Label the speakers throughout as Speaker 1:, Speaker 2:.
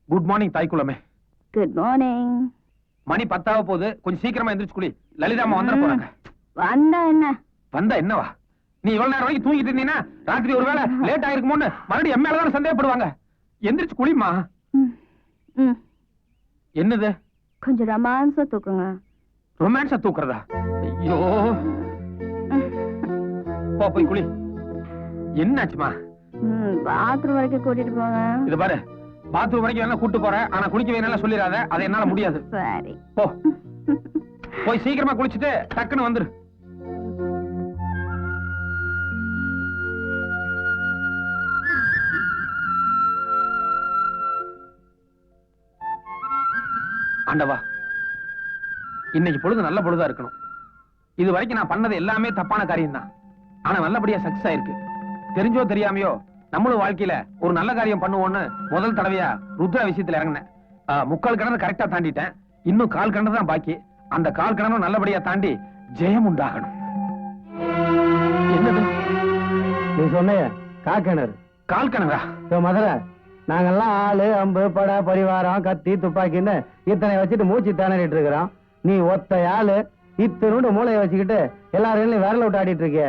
Speaker 1: Good morning தாய்க்குளமே.
Speaker 2: Good morning.
Speaker 1: மணி 10 போகுது, கொஞ்சம் சீக்கிரமா எந்திரிச்சு குளி. லலிதாம்மா வந்துட போறாங்க.
Speaker 2: வந்தா என்ன?
Speaker 1: வந்தா என்னவா? நீ இவ்வளவு நேரம் வரைக்கும் தூங்கிட்டு இருந்தீங்கன்னா ராத்திரி ஒருவேளை லேட் ஆயிருக்குமோன்னு மறுபடியும் என் மேலதான் சந்தேகப்படுவாங்க. எந்திரிச்சு குளிமா. என்னது?
Speaker 2: கொஞ்சம் ரொமான்ஸா தூக்குங்க.
Speaker 1: ரொமான்ஸா தூக்குறதா? ஐயோ, போ போய் குளி. என்னாச்சுமா?
Speaker 2: பாத்ரூம் வரைக்கும் கூட்டிட்டு போங்க.
Speaker 1: இது பாரு, பாத்ரூம் வரைக்கும் வேணா கூட்டு போறேன், ஆனா குளிக்க வேணாலும் சொல்லிடாத. அது என்னால முடியாது.
Speaker 2: சரி
Speaker 1: போ, போய் சீக்கிரமா குளிச்சுட்டு டக்குன்னு வந்துரு. ஆண்டவா, இன்னைக்கு பொழுது நல்ல பொழுதா இருக்கணும். இது வரைக்கும் நான் பண்ணது எல்லாமே தப்பான காரியம் தான். ஆனா நல்லபடியா சக்சஸ் ஆயிருக்கு. தெரிஞ்சோ தெரியாமையோ நம்மளும் வாழ்க்கையில ஒரு நல்ல காரியம் பண்ணுவோம்னு முதல் தடவையா ருத்ரா விஷயத்துல இறங்கினேன். 3/4 கிணறு கரெக்டா தாண்டிட்டேன். இன்னும் 1/4 கிணறு தான் பாக்கி. அந்த 1/4 கிணறும் நல்லபடியா தாண்டி ஜெயம் உண்டாகணும். என்னது
Speaker 3: நீ சொன்ன காக்கிணறு?
Speaker 1: 1/4 கிணறா?
Speaker 3: முதல்ல நாங்கெல்லாம் ஆளு, அம்பு, படை, பரிவாரம், கத்தி, துப்பாக்கின்னு இத்தனை வச்சுட்டு மூச்சு திணறிட்டு இருக்கிறோம். நீ ஒத்த ஆளு இத்தனோடு மூளையை வச்சுக்கிட்டு எல்லாரும் விரல விட்டு ஆடிட்டு இருக்கிய.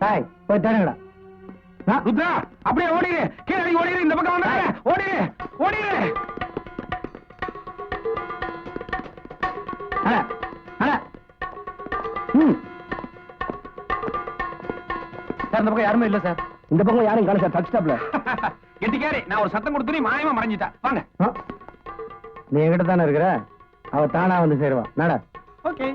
Speaker 3: தாய் போய் திணங்கடா.
Speaker 1: ருத்ரா, அப்படியே ஓடிடு. கீழே ஓடிடு. இந்த பக்கம் வந்தாங்க. ஓடிடு, ஓடிடு.
Speaker 3: சார், இந்த பக்கம் யாருமே இல்ல சார். இந்த பக்கம் யாரும் காண சார். டச் ஸ்டாப்ல
Speaker 1: கெட்டிக்காரி, நான் ஒரு சத்தம் கொடுத்து நீ மாயமா மறைஞ்சிட்டா. வாங்க.
Speaker 3: நீ என்கிட்ட தானே இருக்கிற, அவ தானா வந்து சேருவா. நட.
Speaker 1: ஓகே.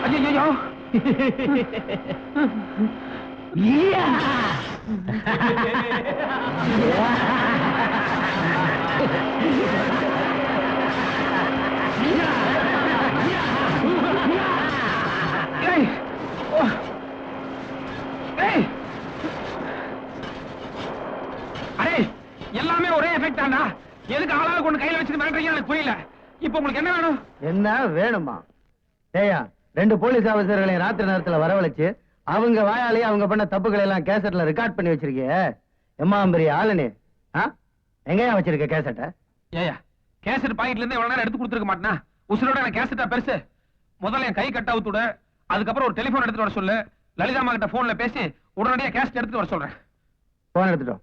Speaker 1: ஐயோ, எல்லாமே ஒரே எஃபெக்ட் தான்டா. எதுக்கு ஆளாளு கொண்டு கையில வச்சுட்டு மிரட்டுறீங்க எனக்கு புரியல. இப்ப உங்களுக்கு என்ன வேணும்?
Speaker 3: என்ன வேணுமா? ஏயா, 2 போலீஸ் ஆபீசர்களை ராத்திரி நேரத்துல வரவழைச்சு அவங்க வாயாலேயே அவங்க பண்ண தப்புகளை எல்லாம் கேசட்ல ரெக்கார்ட் பண்ணி வச்சிருக்கிய. எம்மா பெரிய ஆளுனே, எங்கயா வச்சிருக்க கேசட்ட?
Speaker 1: ஏயா, கேசட் பாக்கெட்ல இருந்து எவ்வளவு நேரம் எடுத்து கொடுத்துருக்க மாட்டேனா? உசுரோட எனக்கு கேசட்டா பெருசு. முதல்ல என் கை கட் அவுத்துட, அதுக்கப்புறம் ஒரு டெலிபோன் எடுத்துட்டு வர சொல்லு. லலிதாமா கிட்ட போன்ல பேசி உடனடியா கேசட் எடுத்துட்டு வர சொல்றேன்.
Speaker 3: போன் எடுத்துட்டோம்.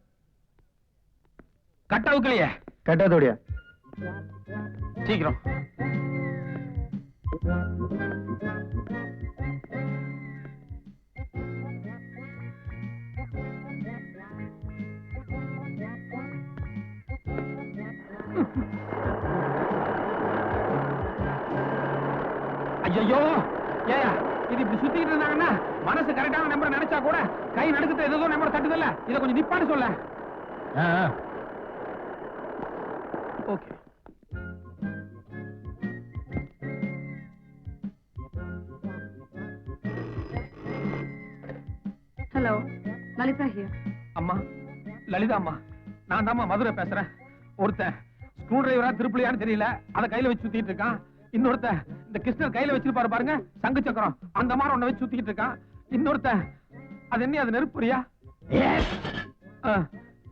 Speaker 1: கட் அவுக்கலையே?
Speaker 3: கட் அவுத்தோடியா?
Speaker 1: சீக்கிரம். ஐயோ, ஏயா, இது இப்படி சுத்திட்டு இருந்தாங்கன்னா மனசு கரெக்டான நம்பரை நினைச்சா கூட கை நடுக்கத்தை ஏதோ நம்பர் தட்டுதல்ல. இதை கொஞ்சம் நிப்பான்னு சொல்ல. ஓகே.
Speaker 2: Hello, Lalitha here.
Speaker 1: அம்மா, லலிதா அம்மா, நான் தாம்மா மதுரை பேசுறேன். ஒருத்தன் ஸ்க்ரூ டிரைவரா திருப்பிலியான்னு தெரியல, அதை கையில வச்சு சுத்திட்டு இருக்கான். இன்னொருத்த இந்த கிருஷ்ணர் கையில வச்சிருப்பாரு பாருங்க, சங்கு சக்கரம், அந்த மாதிரி ஒண்ண வச்சு சுத்திட்டு இருக்கான். இன்னொருத்த அது என்ன, அது நெருப்புரியா?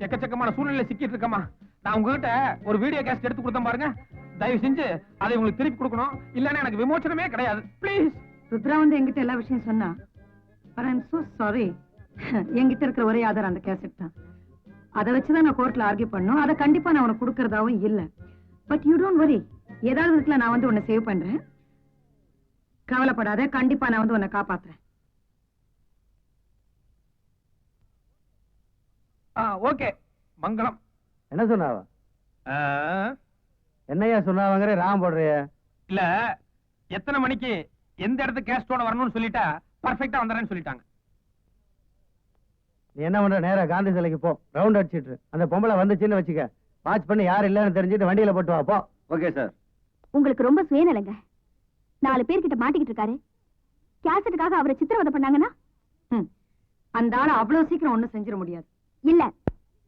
Speaker 1: எக்கச்சக்கமான சூழ்நிலை சிக்கிட்டு இருக்கமா. நான் உங்ககிட்ட ஒரு வீடியோ கேஸ்ட் எடுத்து கொடுத்தேன் பாருங்க. தயவு செஞ்சு அதை உங்களுக்கு திருப்பி கொடுக்கணும், இல்லன்னா எனக்கு விமோசனமே கிடையாது. ப்ளீஸ்.
Speaker 2: ருத்ரா வந்து என்கிட்ட எல்லா விஷயம் சொன்னா. but I'm so sorry. என்கிட்ட இருக்கிற ஒரே ஆதாரம் அந்த கேசட் தான். அதை வச்சுதான் நான் கோர்ட்ல ஆர்கியூ பண்ணும். அதை கண்டிப்பா நான் உனக்கு கொடுக்கறதாவும் இல்ல. பட் யூ டோன்ட் வரி, ஏதாவது இருக்குல்ல, நான் வந்து உன்னை சேவ் பண்றேன். கவலைப்படாத, கண்டிப்பா நான் வந்து உன்னை காப்பாத்துறேன்.
Speaker 1: ஓகே, மங்களம்.
Speaker 3: என்ன சொன்னாவ? என்னையா சொன்னாவங்கிற ராம் போடுறிய?
Speaker 1: இல்ல, எத்தனை மணிக்கு எந்த இடத்துக்கு கேஸ்டோட வரணும்னு சொல்லிட்டா பர்ஃபெக்ட்டா வந்துறேன்னு சொல்லிட்டாங்க.
Speaker 3: நீ என்ன பண்ற, நேரா காந்தி சிலைக்கு போ, ரவுண்ட் அடிச்சிட்டு அந்த பொம்பளை வந்துச்சுன்னு வச்சுக்க, வாட்ச் பண்ணி யார் இல்லன்னு தெரிஞ்சுட்டு வண்டியில போட்டு வா போ.
Speaker 4: Okay sir.
Speaker 5: உங்களுக்கு ரொம்ப சுயநலங்க. 4 பேர்கிட்ட மாட்டிக்கிட்டு இருக்காரு. கேசட்டுக்காக அவரை சித்திரவதை பண்ணாங்கன்னா
Speaker 2: அந்த ஆளை அவ்வளவு சீக்கிரம் ஒண்ணும் செஞ்சிட முடியாது.
Speaker 5: இல்ல,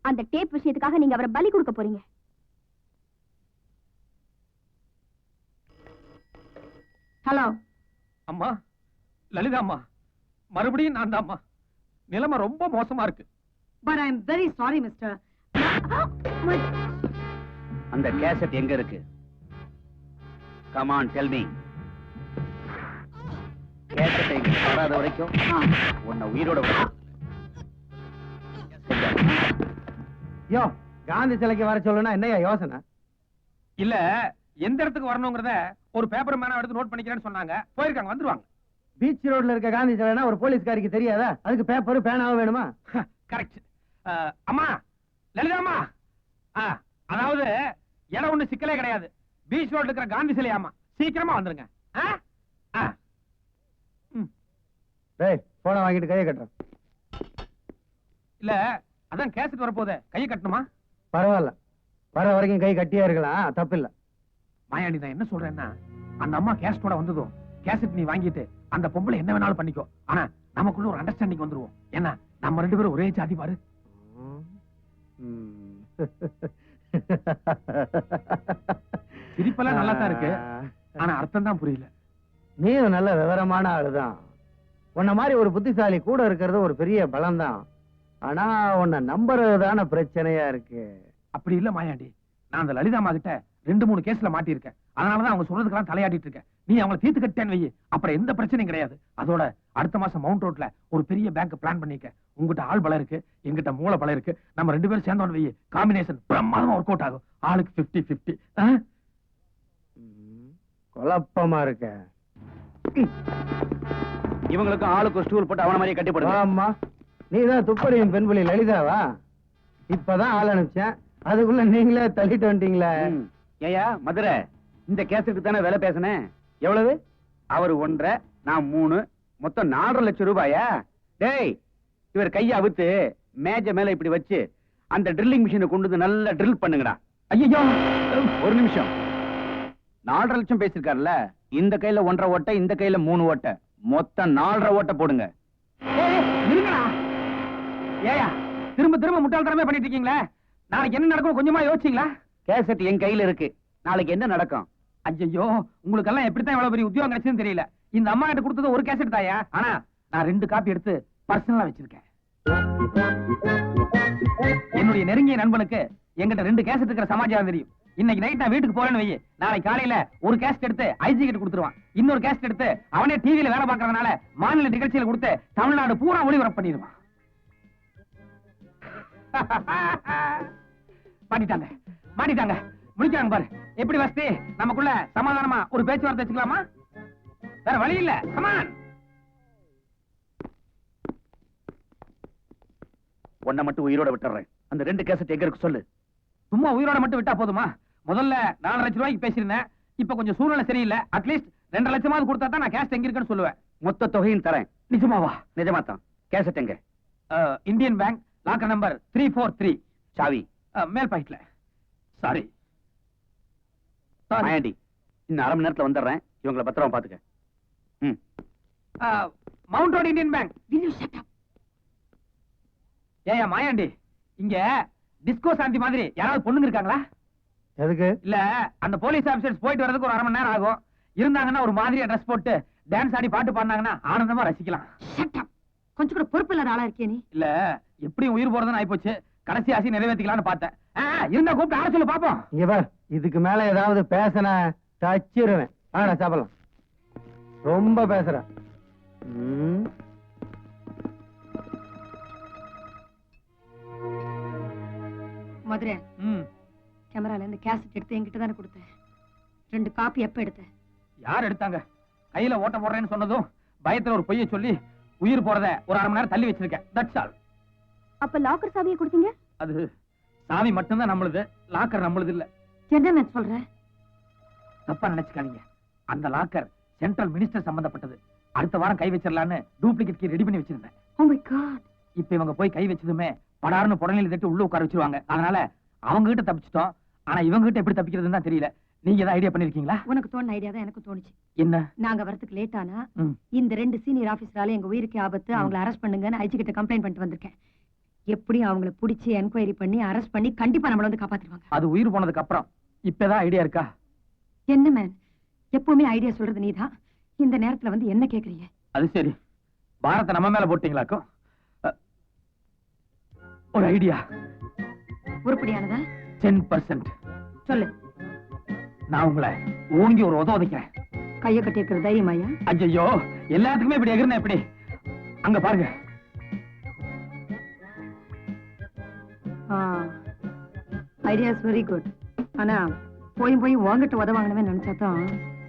Speaker 5: அந்த டேப் விஷயத்துக்காக நீங்க அவரை பலி கொடுக்க போறீங்க.
Speaker 2: ஹலோ
Speaker 1: அம்மா, லலிதா அம்மா, மறுபடியும் நான் தான் அம்மா. நிலைமை ரொம்ப மோசமா இருக்கு.
Speaker 2: But I am very sorry mister.
Speaker 4: அந்த கேசட் எங்க இருக்கு? Come on tell me. கேசட்டை வராத வரைக்கும் உன்னை உயிரோட
Speaker 3: யோ, காந்தி சிலைக்கு வர சொல்லுனா என்னையா யோசனை?
Speaker 1: இல்ல, எந்த இடத்துக்கு வரணுங்கிறத ஒரு பேப்பர் மேனா எடுத்து நோட் பண்ணிக்கிறேன்னு சொன்னாங்க. போயிருக்காங்க, வந்துருவாங்க.
Speaker 3: பீச் ரோட்ல இருக்க காந்தி சிலைனா ஒரு போலீஸ்காரிக்கு தெரியாதா? அதுக்கு பேப்பர் பேனாவும் வேணுமா?
Speaker 1: கரெக்ட். அம்மா, லலிதா அம்மா, அதாவது இடம் ஒண்ணு சிக்கலே கிடையாது. பீச் ரோட்ல இருக்கிற காந்தி சிலை. ஆமா, சீக்கிரமா வந்துருங்க.
Speaker 3: டேய், போன வாங்கிட்டு கையை கட்டுறேன்.
Speaker 1: இல்ல, அதான் கேசட் வரப்போதே, கையை கட்டணுமா?
Speaker 3: பரவாயில்ல, வர வரைக்கும் கை கட்டியா இருக்கலாம், தப்பு இல்ல.
Speaker 1: மாயாண்டி, நான் என்ன சொல்றேன்னா, அந்த அம்மா கேசட்டோட வந்ததும் கேசட் நீ வாங்கிட்டு அந்த பொம்பளை என்ன வேணாலும் பண்ணிக்கோ. ஆனா நமக்குள்ள ஒரு அண்டர்ஸ்டாண்டிங் வந்துருவோம். ஏன்னா நம்ம 2 பேரும் ஒரே ஜாதி பாரு. சிரிப்பெல்லாம் நல்லா தான் இருக்கு, ஆனா அர்த்தம் தான் புரியல.
Speaker 3: நீயும் நல்ல விவரமான ஆளுதான். உன்ன மாதிரி ஒரு புத்திசாலி கூட இருக்கிறது ஒரு பெரிய பலம் தான். ஆனா உன்னை நம்புறதுதான பிரச்சனையா இருக்கு.
Speaker 1: அப்படி இல்ல மாயாண்டி, நான் அந்த லலிதாமா கிட்ட 2-3 கேஸ்ல மாட்டியிருக்கேன். அதனாலதான் அவங்க சொல்றதுக்கெல்லாம் தலையாடிட்டு இருக்கேன். நீ அவங்களை தீர்த்து கட்டேன்னு வை, அப்புறம் எந்த பிரச்சனையும் கிடையாது. அதோட அடுத்த மாசம் மவுண்ட் ரோட்ல ஒரு பெரிய பேங்க் பிளான் பண்ணிக்க. உங்ககிட்ட ஆள் பலம் இருக்கு, எங்கிட்ட மூளை பலம் இருக்கு. நம்ம 2 பேரும் சேர்ந்தோன்னு வை, காம்பினேஷன் பிரமாதமா ஒர்க் அவுட் ஆகும். ஆளுக்கு 50-50.
Speaker 3: குழப்பமா இருக்க.
Speaker 4: இவங்களுக்கு ஆளுக்கு ஒரு ஸ்டூல் போட்டு அவன மாதிரியே கட்டி போடுங்க.
Speaker 3: ஆமா, நீதான் துப்பறியும் பெண்புலி லலிதாவா? இப்பதான் ஆள் அனுப்பிச்சேன், அதுக்குள்ள நீங்களே தள்ளிட்டு வந்துட்டீங்களே.
Speaker 4: ஏயா மதுரை, இந்த கேசட்டுக்கு தானே வேலை பேசினேன். எவ்வளவு? அவர் 1.5, நான் 3, மொத்தம் 4.5 லட்சம் ரூபாயா? டேய், இவர் கையை அவுத்து மேஜ மேல இப்படி வச்சு அந்த ட்ரில்லிங் மிஷினை கொண்டு வந்து நல்லா ட்ரில் பண்ணுங்கடா.
Speaker 1: ஐயோ,
Speaker 4: ஒரு நிமிஷம். 4.5 லட்சம் பேசிருக்காருல்ல, இந்த கையில 1.5 ஓட்டை, இந்த கையில 3 ஓட்டை, மொத்தம் 4.5 ஓட்டை போடுங்க.
Speaker 1: இருங்கடா. ஏயா, திரும்ப திரும்ப முட்டாள்தனமே பண்ணிட்டு இருக்கீங்களே. நாளைக்கு என்ன நடக்கும் கொஞ்சமா யோசிச்சீங்களா?
Speaker 4: கேசட் என் கையில இருக்கு, நாளைக்கு என்ன நடக்கும்?
Speaker 1: ஐயோ, உங்களுக்கு எல்லாம் எப்படித்தான் இவ்வளவு பெரிய உத்தியோகம் கிடைச்சதுன்னு தெரியல. இந்த அம்மா கிட்ட கொடுத்தது ஒரு கேசட் தாயா, ஆனா நான் 2 காப்பி எடுத்து பர்சனலா வச்சிருக்கேன். என்னுடைய நெருங்கிய நண்பனுக்கு என்கிட்ட 2 கேசட் இருக்கிற சமாச்சாரம் தெரியும். இன்னைக்கு நைட் நான் வீட்டுக்கு போறேன்னு வை, நாளைக்கு காலையில ஒரு கேசட் எடுத்து ஐஜி கிட்ட கொடுத்துருவான். இன்னொரு கேசட் எடுத்து அவனே டிவியில வேலை பார்க்கறதுனால மாநில நிகழ்ச்சியில கொடுத்து தமிழ்நாடு பூரா ஒளிபரப்பு பண்ணிடுவான். மாட்டிட்டாங்க, மாட்டிட்டாங்க, முடிச்சாங்க பாரு. எப்படி வசதி, நமக்குள்ள சமாதானமா ஒரு பேச்சுவார்த்தை வச்சுக்கலாமா? வேற வழி இல்ல. கமான்.
Speaker 4: உன்னை மட்டும் உயிரோட விட்டுறேன். அந்த 2 கேசட் எங்க இருக்கு சொல்லு.
Speaker 1: சும்மா உயிரோட மட்டும் விட்டா போதுமா? முதல்ல 4 லட்சம் ரூபாய்க்கு பேசியிருந்தேன். இப்ப கொஞ்சம் சூழ்நிலை சரியில்லை. அட்லீஸ்ட் 2 லட்சமாவது கொடுத்தா தான் நான் கேஷ் எங்க இருக்குன்னு சொல்லுவேன்.
Speaker 4: மொத்த தொகையும் தரேன்.
Speaker 1: நிஜமாவா?
Speaker 4: நிஜமாத்தான். கேசட் எங்க?
Speaker 1: Indian bank locker number 343.
Speaker 4: சாவி
Speaker 1: மேல் பாக்கெட்ல. சாரி
Speaker 4: மாயாண்டி, இன்னும் 1/2 மணி நேரத்துல வந்துடுறேன். இவங்களை பத்திரமா பாத்துக்க.
Speaker 1: Mount road Indian bank. ஏயா மாயாண்டி, இங்க டிஸ்கோ சாந்தி மாதிரி யாராவது பொண்ணுங்க இருக்காங்களா?
Speaker 3: எதுக்கு?
Speaker 1: இல்ல, அந்த போலீஸ் ஆபீசர்ஸ் போயிட்டு வரதுக்கு ஒரு 1/2 மணி நேரம் ஆகும். இருந்தாங்கன்னா ஒரு மாதிரியா ட்ரெஸ் போட்டு டான்ஸ் ஆடி பாட்டு பாடினாங்கன்னா ஆனந்தமா ரசிக்கலாம்.
Speaker 2: கொஞ்சம் கூட பொறுப்பு இல்லாத ஆளா இருக்கே நீ.
Speaker 1: இல்ல, எப்படியும் உயிர் போறதுன்னு ஆயிப்போச்சு. கடைசி ஆசை நிறைவேற்றிக்கலாம்னு பார்த்தேன். இருந்தா கூப்பிட்டு ஆட சொல்லு பாப்போம்.
Speaker 3: இங்க பார், இதுக்கு மேல ஏதாவது பேசின தச்சிருவேன். ஆனா சாப்பிடலாம். ரொம்ப பேசுற.
Speaker 2: மதுரை, கேமரால இருந்து கேசட் எடுத்து என்கிட்ட தானே கொடுத்தேன். 2 காப்பி எப்ப எடுத்த?
Speaker 1: யார் எடுத்தாங்க? கையில ஓட்ட போடுறேன்னு சொன்னதும் பயத்துல ஒரு பொய்யை சொல்லி உயிர் போறத ஒரு 1/2 மணி நேரம் தள்ளி வச்சிருக்கேன். That's all.
Speaker 5: அப்ப லாக்கர் சாவியை கொடுத்தீங்க?
Speaker 1: அது சாவி மட்டும்தான் நம்மளுது, லாக்கர் நம்மளுது இல்ல.
Speaker 2: என்ன சொல்ற?
Speaker 1: தப்பா நினைச்சுக்காதீங்க. அந்த லாக்கர் சென்ட்ரல் மினிஸ்டர் சம்பந்தப்பட்டது. அடுத்த வாரம் கை வச்சிடலான்னு டூப்ளிகேட் கீ ரெடி பண்ணி வச்சிருந்தேன்.
Speaker 2: Oh my God.
Speaker 1: இப்ப இவங்க போய் கை வச்சதுமே படாருன்னு புடனையில தட்டி உள்ள உட்கார வச்சிருவாங்க. அதனால அவங்க கிட்ட தப்பிச்சிட்டோம். ஆனா இவங்க கிட்ட எப்படி தப்பிக்கிறதுன்னு தான் தெரியல. நீங்க ஏதாவது ஐடியா பண்ணிருக்கீங்களா?
Speaker 2: உனக்கு தோணுன ஐடியா தான் எனக்கு தோணுச்சு.
Speaker 1: என்ன?
Speaker 2: நாங்க வரதுக்கு லேட் ஆனா
Speaker 1: ம்.
Speaker 2: இந்த 2 சீனியர் ஆபீசரால எங்க உயிருக்கு ஆபத்து, அவங்கள அரெஸ்ட் பண்ணுங்கன்னு ஐஜி கிட்ட கம்ப்ளைண்ட் பண்ணிட்டு வந்திருக்கேன். எப்படி அவங்கள புடிச்சு என்கொயரி பண்ணி அரெஸ்ட் பண்ணி கண்டிப்பா நம்மள வந்து காப்பாத்திடுவாங்க.
Speaker 1: அது உயிர் போனதுக்கு அப்புறம். இப்பதான் ஐடியா இருக்கா?
Speaker 2: என்ன மேன், எப்பவுமே ஐடியா சொல்றது நீதான். இந்த நேரத்துல வந்து என்ன கேக்குறீங்க?
Speaker 1: அது சரி, பாரத்தை நம்ம மேல போட்டீங்களாக்கும். ஒரு ஐடியா.
Speaker 2: உருப்படியானதா?
Speaker 1: 10%.
Speaker 2: சொல்லு.
Speaker 1: நான் உங்களை ஓங்கி ஒரு உதைக்கிறேன்.
Speaker 2: கைய கட்டி இருக்கிற தைரியமாயா?
Speaker 1: ஐயோ, எல்லாத்துக்குமே இப்படி எகிர்னா எப்படி? அங்க பாருங்க.
Speaker 2: Idea is very good. ஆனா போய் போய் உங்ககிட்ட உதவாங்கன்னு நினைச்சாதான்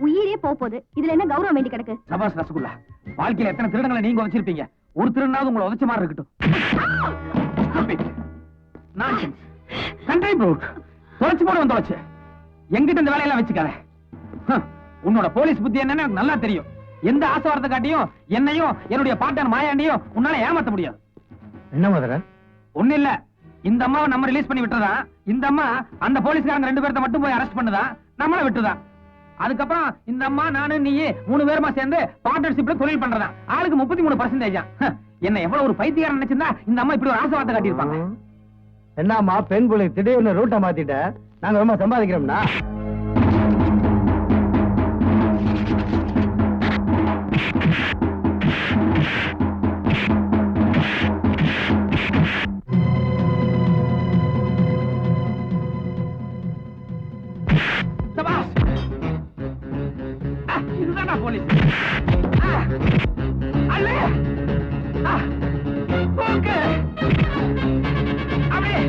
Speaker 5: உயிரே போகுது. இதுல என்ன கௌரவம் வேண்டி கிடக்கு?
Speaker 1: சபாஸ் ரசகுல்லா, வாழ்க்கையில எத்தனை திருடங்களை நீங்க உதைச்சிருப்பீங்க. ஒரு திருடனாவது உங்களை உதைச்ச மாதிரி இருக்கட்டும். தொலைச்சு போட வந்து தொலைச்சு எங்கிட்ட இந்த வேலையெல்லாம் வச்சுக்காத. உன்னோட போலீஸ் புத்தி என்னன்னு எனக்கு நல்லா தெரியும். எந்த ஆசைவாரத்தை காட்டியும் என்னையும் என்னுடைய பார்ட்னர் மாயாண்டியும் உன்னால ஏமாத்த முடியாது.
Speaker 3: என்ன மதுரை?
Speaker 1: ஒண்ணு இல்ல, இந்த அம்மாவை நம்ம ரிலீஸ் பண்ணி விட்டுறதா, இந்த அம்மா அந்த போலீஸ்காரங்க 2 பேர்த்த மட்டும் போய் அரெஸ்ட் பண்ணுதா, நம்மள விட்டுறதா. அதுக்கப்புறம் இந்த அம்மா நானு நீ 3 பேருமா சேர்ந்து பார்ட்னர்ஷிப்ல தொழில் பண்றதா. ஆளுக்கு 33%. என்ன எவ்வளவு ஒரு பைத்தியக்காரன் நினைச்சிருந்தா இந்த அம்மா இப்படி ஒரு ஆசைவார்த்தை காட்டியிருப்பாங்க.
Speaker 3: என்னம்மா பெண் புள்ளி திடீர்னு ரூட்டை மாத்திட்ட? நாங்க ரொம்ப சம்பாதிக்கிறோம்னா?
Speaker 1: சபாஷ். இதுதான் போலீஸ். அல்ல ஓகே அப்படியே.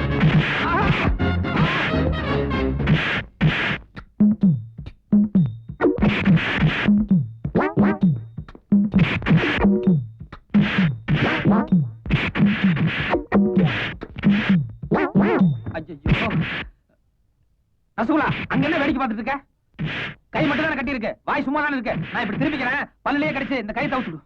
Speaker 1: ரசகுல்லா, அங்க என்ன வேடிக்கை பார்த்துட்டு இருக்க? கை மட்டும் தானே கட்டி இருக்கு, வாய் சும்மா தானே இருக்கு. நான் இப்படி திரும்பிக்கிறேன், பல்லையே கடிச்சு இந்த கை தவிச்சுடு.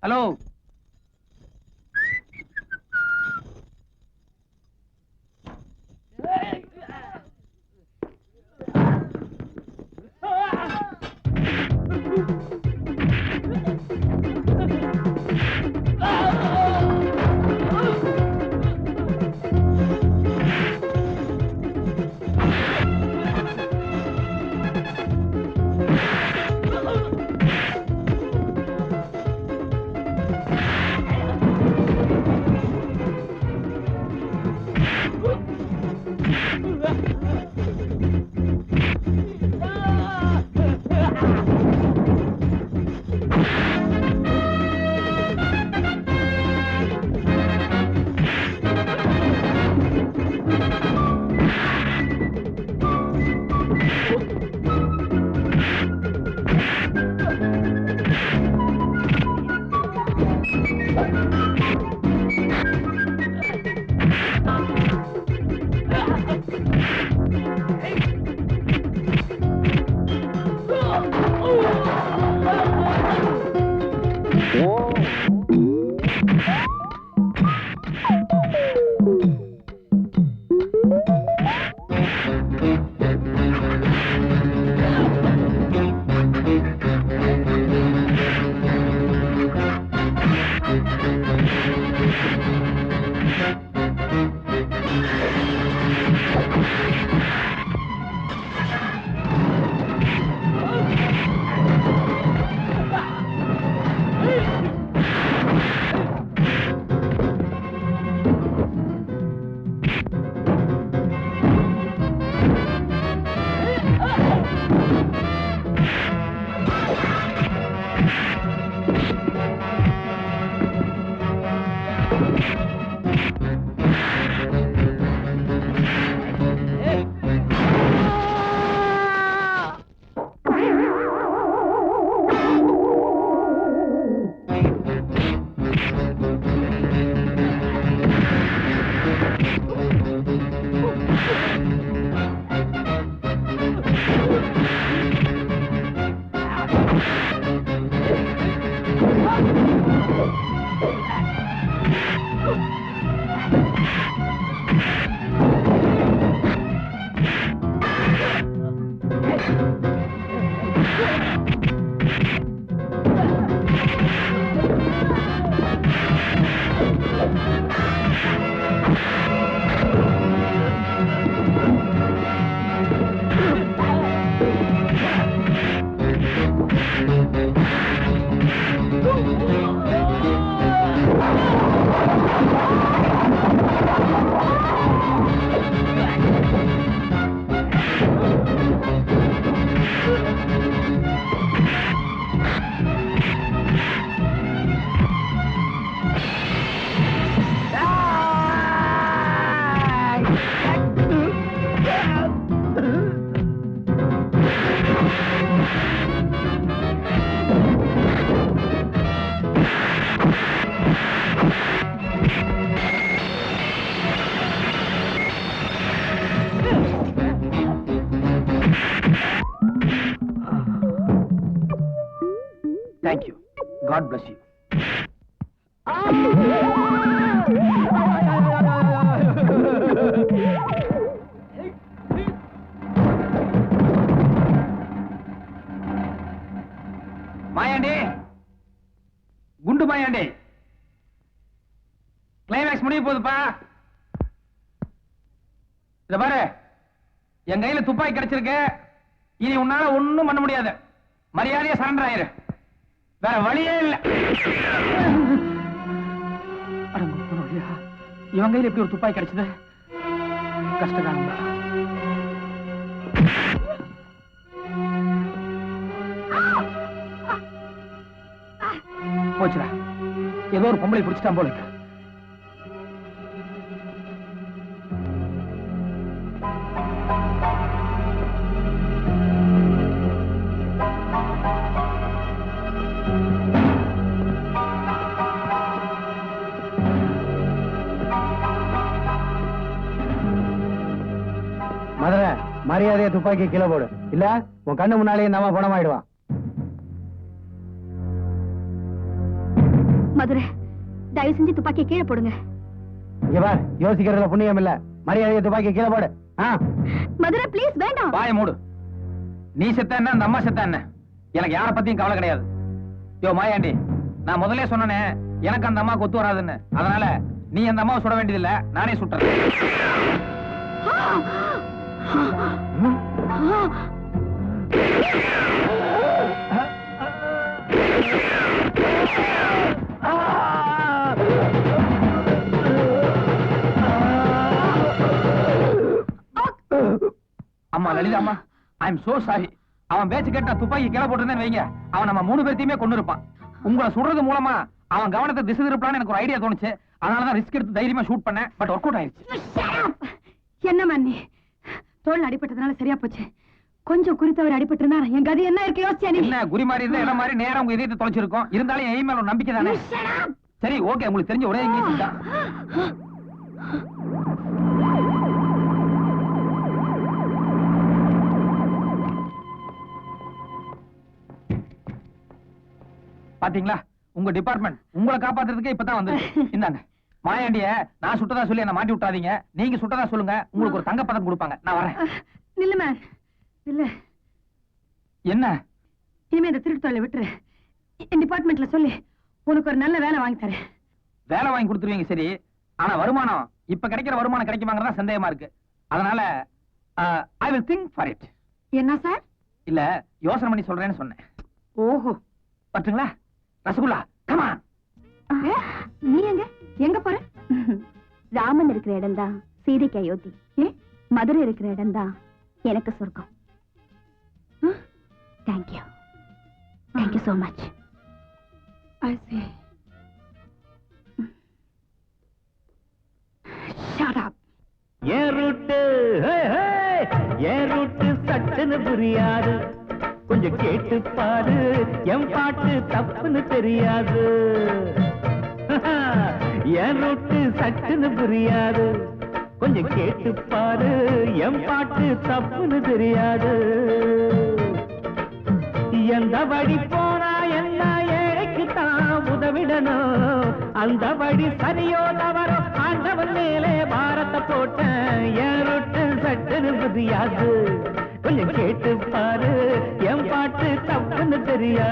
Speaker 1: Hello, Thank you. God bless you. Mayandi, குண்டு மாயாண்டி, கிளைமேக்ஸ் முடிய போகுதுப்பா. இத பாரு, என் கையில துப்பாக்கி கிடைச்சிருக்கு. இனி உன்னால ஒண்ணும் பண்ண முடியாது. மரியாதையா சரண்டர் ஆயிரு. வேற வழியே இல்ல. இவன் கையில எப்படி ஒரு துப்பாக்கி கிடைச்சது? கஷ்டகாலம் தான். போச்சுடா, ஏதோ ஒரு பொம்பளை பிடிச்சிட்டான் போல இருக்கு.
Speaker 3: மதுரை, மரியாதையை துப்பாக்கி கீழே போடு. இல்ல உன் கண்ணு முன்னாலேயே நம்ம பணமாயிடுவான்.
Speaker 5: மதுரை, தயவு செஞ்சு துப்பாக்கியை கீழே போடுங்க.
Speaker 3: இங்க பார், யோசிக்கிறதுல புண்ணியம் இல்ல. மரியாதையை துப்பாக்கி கீழே போடு.
Speaker 5: மதுரை ப்ளீஸ், வேண்டாம்.
Speaker 1: வாய மூடு. நீ செத்த என்ன, அந்த அம்மா செத்த என்ன, எனக்கு யார பத்தியும் கவலை கிடையாது. யோ மாயாண்டி, நான் முதல்ல சொன்னேனே எனக்கு அந்த அம்மாவுக்கு ஒத்து வராதுன்னு. அதனால நீ அந்த அம்மாவை சுட வேண்டியதில்லை, நானே சுட்டுறேன். அம்மா லலிதா, அம்மா ஐ எம் சோ சாரி. அவன் பேச்சு கேட்டா துப்பாக்கி கீழே போட்டிருந்தேன்னு வைங்க, அவன் நம்ம 3 பேர்த்தையுமே கொண்டு இருப்பான். உங்களை சுடுறது மூலமா அவன் கவனத்தை திசை திருப்பலான்னு எனக்கு ஒரு ஐடியா தோணுச்சு. அதனாலதான் ரிஸ்க் எடுத்து தைரியமா ஷூட் பண்ணேன். பட் ஒர்க் அவுட் ஆயிடுச்சு.
Speaker 2: என்ன மன்னி, தோல் அடிபட்டதுனால சரியா போச்சு. கொஞ்சம் குறித்தவர் அடிபட்டு இருந்தா என் கதி என்ன இருக்கு யோசிச்சா? நீ
Speaker 1: என்ன குறி மாதிரி இருந்தா இடம் மாதிரி நேரம் உங்க இதயத்தை தொலைச்சிருக்கோம். இருந்தாலும் என் மேல ஒரு நம்பிக்கை தானே. சரி ஓகே, உங்களுக்கு தெரிஞ்ச ஒரே இங்கிலீஷ் தான். பாத்தீங்களா, உங்க டிபார்ட்மெண்ட் உங்களை காப்பாத்துறதுக்கு இப்பதான் வந்து. இந்தாங்க மாயாண்டிய, நான் சுட்டதா சொல்லி என்ன மாட்டி விட்டாதீங்க. நீங்க சுட்டதா சொல்லுங்க, உங்களுக்கு ஒரு தங்க பதக்கம் கொடுப்பாங்க. நான் வரேன்.
Speaker 2: நில்லு மேன், இல்ல
Speaker 1: என்ன
Speaker 2: இனிமே இந்த திருட்டு தொழிலை விட்டுரு. என் டிபார்ட்மெண்ட்ல சொல்லி உனக்கு ஒரு நல்ல வேலை வாங்கி தரேன்.
Speaker 1: வேலை வாங்கி கொடுத்துருவீங்க சரி, ஆனா வருமானம் இப்ப கிடைக்கிற வருமானம் கிடைக்குமாங்கிறதா சந்தேகமா இருக்கு. அதனால I will think for it.
Speaker 2: என்ன சார்?
Speaker 1: இல்ல யோசனை பண்ணி சொல்றேன்னு சொன்னேன்.
Speaker 2: ஓஹோ,
Speaker 1: பட்டுங்களா? Rasgulla, come on.
Speaker 2: நீ எங்க போற?
Speaker 5: ராமன் இருக்கிற இடம் தான் சீதைக்கு அயோத்தி. மதுரை இருக்கிற இடம் தான் எனக்கு சொர்க்கம். Thank you, thank you so much.
Speaker 2: I see. Shut up.
Speaker 3: ஏன் ரூட்டு சட்டுன்னு புரியாது. கொஞ்சம் கேட்டு பாரு, என் பாட்டு தப்புன்னு தெரியாது. என் ரூட்டு சட்டுன்னு புரியாது. கொஞ்சம் கேட்டு பாரு, என் பாட்டு தப்புன்னு தெரியாது. எந்த வழி போனா என்ன ஏழைக்கு தான் உதவிடணும். அந்த வழி சரியோ தவறோ ஆண்டவன் மேலே பாரத்தை போட்டேன். என் ரூட்டு சட்டுன்னு புரியாது. கொஞ்சம் கேட்டு பாரு, என் பாட்டு தப்புன்னு தெரியாது.